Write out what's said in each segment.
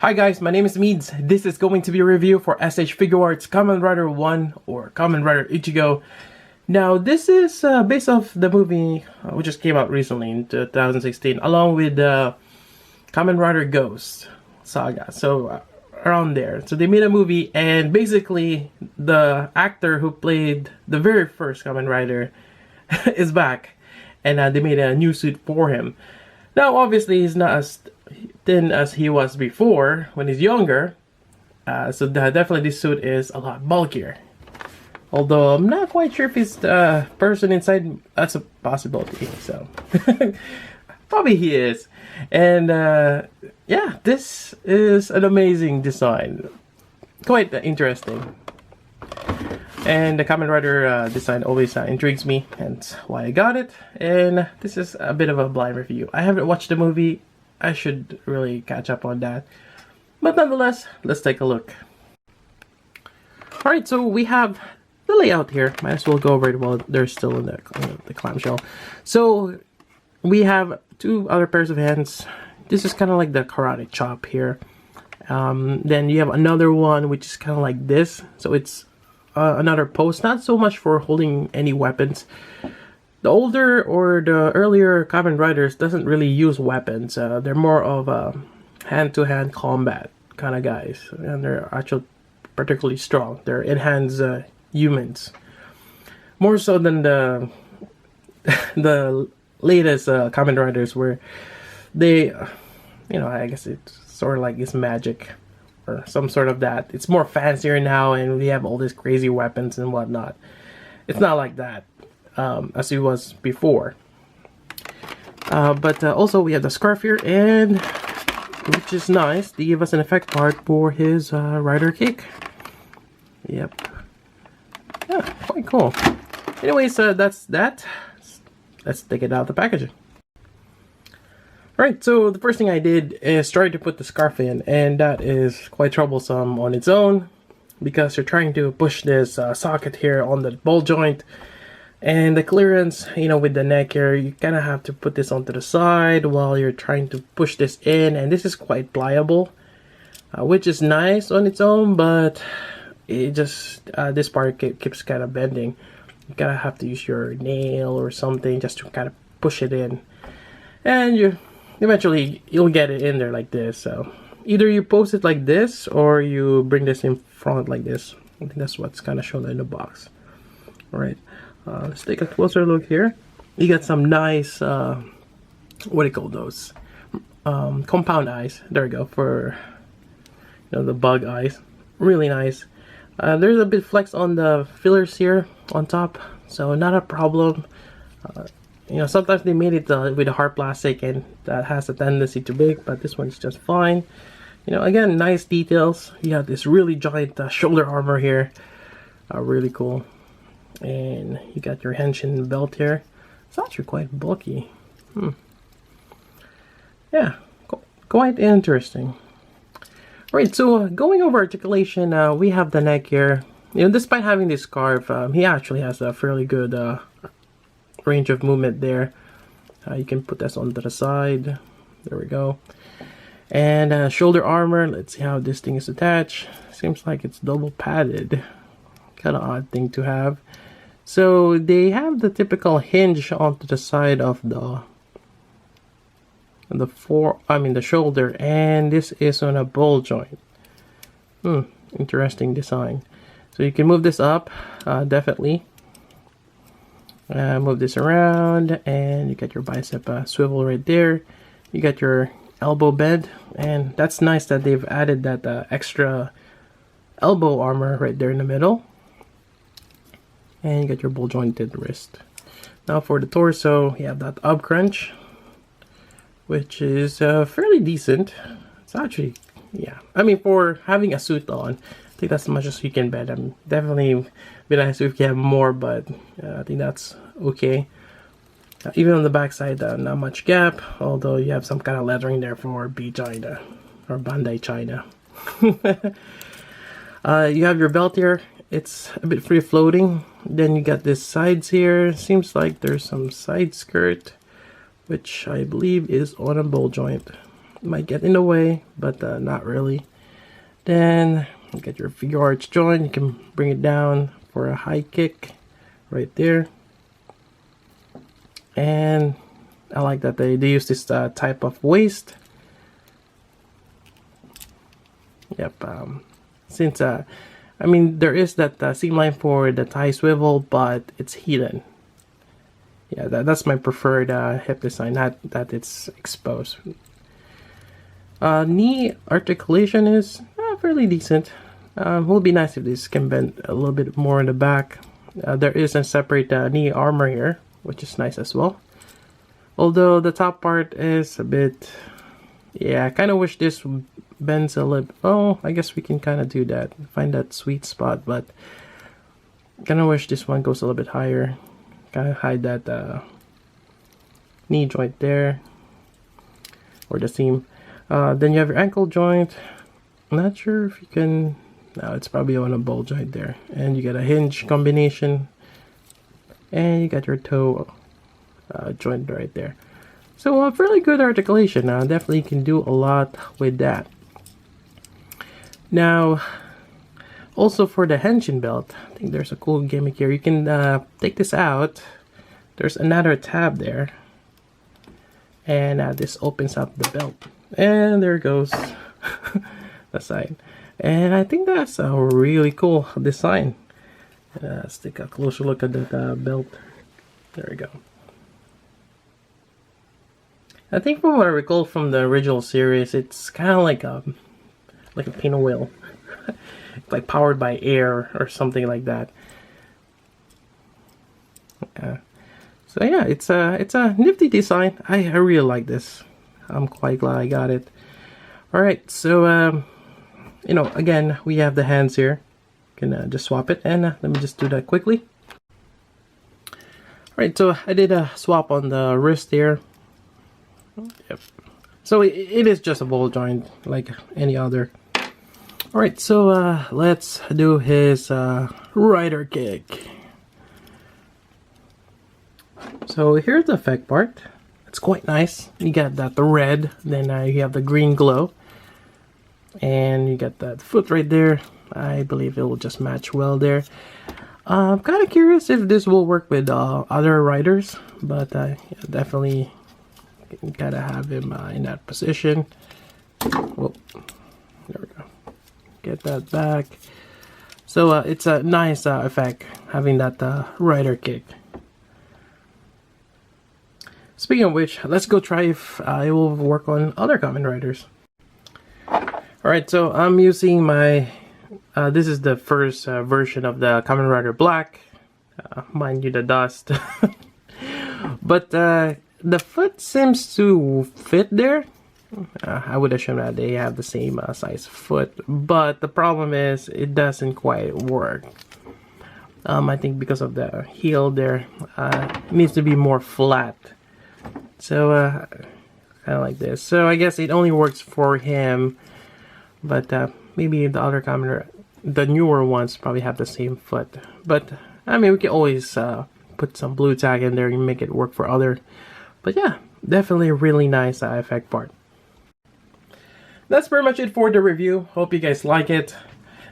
Hi guys, my name is Meads. This is going to be a review for SH Figuarts Kamen Rider 1 or Kamen Rider Ichigo. Now this is based off the movie which just came out recently in 2016 along with Kamen Rider Ghost Saga. So around there. So they made a movie and basically the actor who played the very first Kamen Rider is back and they made a new suit for him. Now obviously he's not as thin as he was before when he's younger, so definitely this suit is a lot bulkier. Although I'm not quite sure if he's the person inside. That's a possibility, so probably he is. And yeah, this is an amazing design, quite interesting. And the Kamen Rider design always intrigues me, hence why I got it. And this is a bit of a blind review. I haven't watched the movie. I should really catch up on that. But nonetheless, let's take a look. Alright, so we have the layout here. Might as well go over it while they're still in the clamshell. So we have two other pairs of hands. This is kind of like the karate chop here. Then you have another one which is kind of like this. So it's another pose, not so much for holding any weapons. The older or the earlier Kamen Riders doesn't really use weapons. They're more of hand-to-hand combat kind of guys, and they're actually particularly strong. They're in-hands humans, more so than the the latest Kamen Riders, where they, you know, I guess it's sort of like it's magic or some sort of that. It's more fancier now, and we have all these crazy weapons and whatnot. It's not like that. As it was before. But also we have the scarf here, and which is nice. They give us an effect part for his rider kick. Yep. Yeah, quite cool. Anyways, that's that. Let's take it out of the packaging. Alright, so the first thing I did is try to put the scarf in, and that is quite troublesome on its own because you're trying to push this socket here on the ball joint. And the clearance, you know, with the neck here, you kind of have to put this onto the side while you're trying to push this in. And this is quite pliable, which is nice on its own, but it just, this part keeps kind of bending. You kind of have to use your nail or something just to kind of push it in. And you eventually, you'll get it in there like this. So either you post it like this or you bring this in front like this. I think that's what's kind of shown in the box. All right. Let's take a closer look here. You got some nice, what do you call those? Compound eyes. There we go, for, you know, the bug eyes. Really nice. There's a bit flex on the fillers here on top, so not a problem. You know, sometimes they made it with a hard plastic, and that has a tendency to break, but this one's just fine. You know, again, nice details. You have this really giant shoulder armor here. Really cool. And you got your henshin belt here. It's actually quite bulky. Yeah, quite interesting. Alright, so going over articulation, we have the neck here. You know, despite having this scarf, he actually has a fairly good range of movement there. You can put this onto the side. There we go. And shoulder armor. Let's see how this thing is attached. Seems like it's double padded. Kind of odd thing to have. So they have the typical hinge onto the side of the shoulder, and this is on a ball joint. Interesting design. So you can move this up, definitely. Move this around, and you got your bicep swivel right there. You got your elbow bend, and that's nice that they've added that extra elbow armor right there in the middle. And you got your ball jointed wrist. Now for the torso, you have that up crunch, which is fairly decent. It's actually, yeah. I mean, for having a suit on, I think that's as much as you can bet. Definitely be nice if you have more, but I think that's okay. Even on the back side, not much gap, although you have some kind of lettering there for B China or Bandai China. You have your belt here. It's a bit free floating. Then you got this sides here. Seems like there's some side skirt, which I believe is on a ball joint. might get in the way, but not really. Then you get your Figuarts joint. You can bring it down for a high kick right there. And I like that they use this type of waist. Yep. Since I mean, there is that seam line for the thigh swivel, but it's hidden. Yeah, that's my preferred hip design, not that it's exposed. Knee articulation is fairly decent. Will be nice if this can bend a little bit more in the back. There is a separate knee armor here, which is nice as well. Although the top part is a bit, yeah, I kind of wish this bends a little. Oh, I guess we can kind of do that, find that sweet spot, but kind of wish this one goes a little bit higher. Kind of hide that knee joint there, or the seam. Then you have your ankle joint. I'm not sure if you can. No, it's probably on a ball joint there. And you get a hinge combination, and you got your toe joint right there. So a fairly good articulation. Definitely can do a lot with that. Now, also for the henshin belt, I think there's a cool gimmick here. You can take this out. There's another tab there, and this opens up the belt, and there goes the side. And I think that's a really cool design. Let's take a closer look at the belt. There we go. I think from what I recall from the original series, it's kind of like a pinwheel, like powered by air or something like that. So yeah, it's a nifty design. I really like this. I'm quite glad I got it. All right, so you know, again, we have the hands here. You can just swap it, and let me just do that quickly. All right, so I did a swap on the wrist here. Yep. So it is just a ball joint like any other. All right, so let's do his rider kick. So here's the effect part. It's quite nice. You got that the red, then you have the green glow, and you got that foot right there. I believe it will just match well there. I'm kind of curious if this will work with other riders, but yeah, definitely gotta have him in that position. Whoa. There we go. Get that back. So it's a nice effect having that rider kick. Speaking of which, let's go try if it will work on other Kamen Riders. Alright, so I'm using my, this is the first version of the Kamen Rider Black. Mind you, the dust. But the foot seems to fit there. I would assume that they have the same size foot, but the problem is it doesn't quite work. I think because of the heel there, it needs to be more flat. So kind of like this. So I guess it only works for him, but maybe the other Kamen, the newer ones probably have the same foot. But I mean, we can always put some blue tag in there and make it work for other. But yeah, definitely a really nice effect part. That's pretty much it for the review. Hope you guys like it.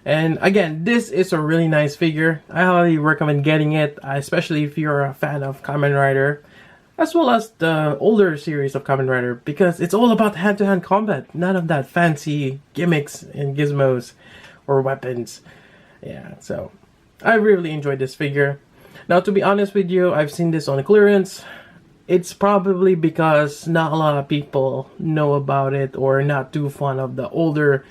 And again, this is a really nice figure. I highly recommend getting it, especially if you're a fan of Kamen Rider, as well as the older series of Kamen Rider, because it's all about hand-to-hand combat. None of that fancy gimmicks and gizmos or weapons. Yeah, so I really enjoyed this figure. Now, to be honest with you, I've seen this on clearance. It's probably because not a lot of people know about it or not too fond of the older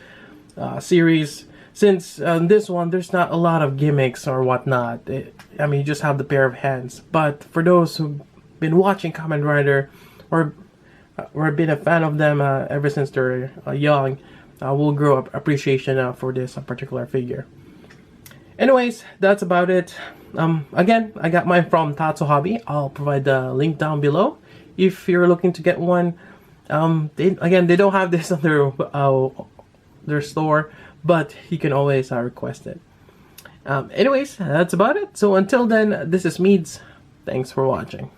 series. Since this one, there's not a lot of gimmicks or whatnot. I mean, you just have the pair of hands. But for those who've been watching Kamen Rider or been a fan of them ever since they're young, will grow up appreciation for this particular figure. Anyways, that's about it. Again, I got mine from Tatsu Hobby. I'll provide the link down below if you're looking to get one. They don't have this on their store, but you can always request it. Anyways, that's about it. So until then, this is Meads. Thanks for watching.